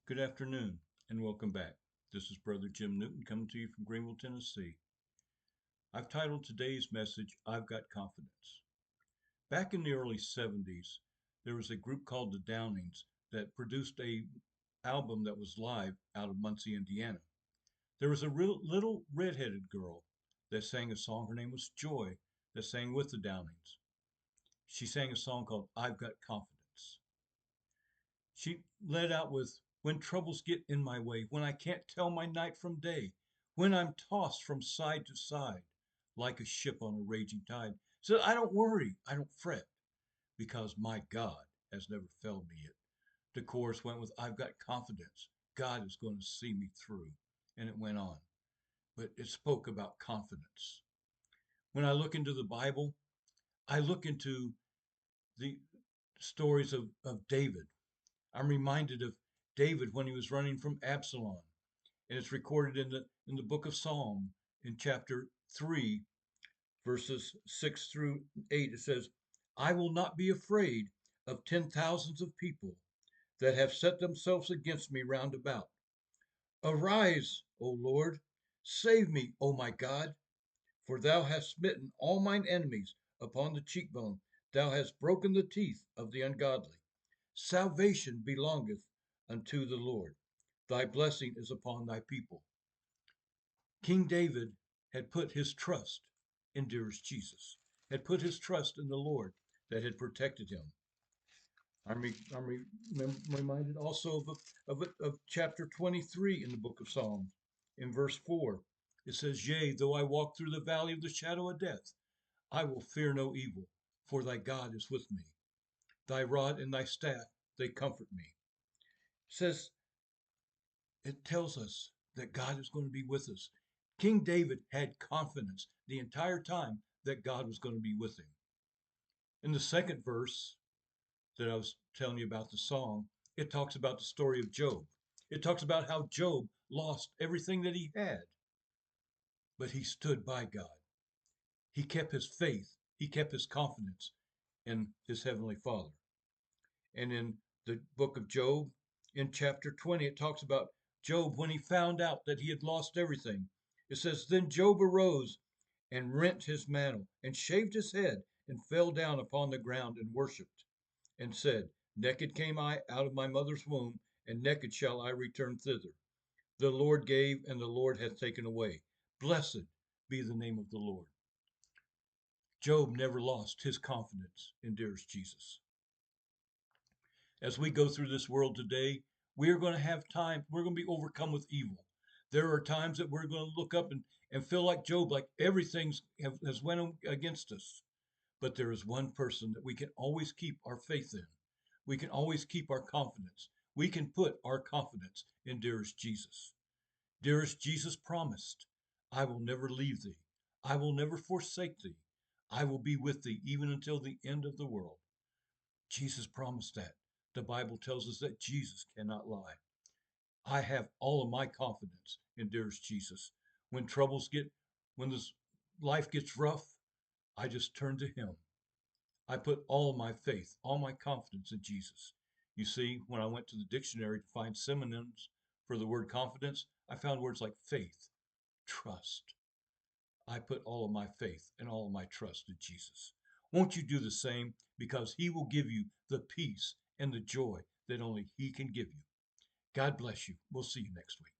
Good afternoon and welcome back. This is Brother Jim Newton coming to you from Greenville, Tennessee. I've titled today's message, I've Got Confidence. Back in the early 70s, there was a group called the Downings that produced a album that was live out of Muncie, Indiana. There was a little redheaded girl that sang a song. Her name was Joy, that sang with the Downings. She sang a song called I've Got Confidence. She led out with, when troubles get in my way, when I can't tell my night from day, when I'm tossed from side to side like a ship on a raging tide. So I don't worry, I don't fret, because my God has never failed me yet. The chorus went with, I've got confidence. God is going to see me through. And it went on. But it spoke about confidence. When I look into the Bible, I look into the stories of David. I'm reminded of David when he was running from Absalom. And it's recorded in the book of Psalm in chapter 3, verses 6 through 8. It says, I will not be afraid of 10,000s of people that have set themselves against me round about. Arise, O Lord, save me, O my God, for thou hast smitten all mine enemies upon the cheekbone. Thou hast broken the teeth of the ungodly. Salvation belongeth unto the Lord. Thy blessing is upon thy people. King David had put his trust in dearest Jesus, had put his trust in the Lord that had protected him. I'm reminded also of chapter 23 in the book of Psalms. In verse 4, it says, Yea, though I walk through the valley of the shadow of death, I will fear no evil, for thy God is with me. Thy rod and thy staff, they comfort me. Says it tells us that God is going to be with us. King David had confidence the entire time that God was going to be with him. In the second verse that I was telling you about the song, it talks about the story of Job. It talks about how Job lost everything that he had, but he stood by God. He kept his faith, he kept his confidence in his heavenly Father. And in the book of Job, in chapter 20, it talks about Job when he found out that he had lost everything. It says, Then Job arose and rent his mantle and shaved his head and fell down upon the ground and worshipped and said, Naked came I out of my mother's womb, and naked shall I return thither. The Lord gave, and the Lord hath taken away. Blessed be the name of the Lord. Job never lost his confidence in dearest Jesus. As we go through this world today, we are going to have time, we're going to be overcome with evil. There are times that we're going to look up and feel like Job, like everything's has went against us. But there is one person that we can always keep our faith in. We can always keep our confidence. We can put our confidence in dearest Jesus. Dearest Jesus promised, I will never leave thee. I will never forsake thee. I will be with thee even until the end of the world. Jesus promised that. The Bible tells us that Jesus cannot lie. I have all of my confidence in dearest Jesus. When this life gets rough, I just turn to him. I put all my faith, all my confidence in Jesus. You see, when I went to the dictionary to find synonyms for the word confidence, I found words like faith, trust. I put all of my faith and all of my trust in Jesus. Won't you do the same? Because he will give you the peace and the joy that only he can give you. God bless you. We'll see you next week.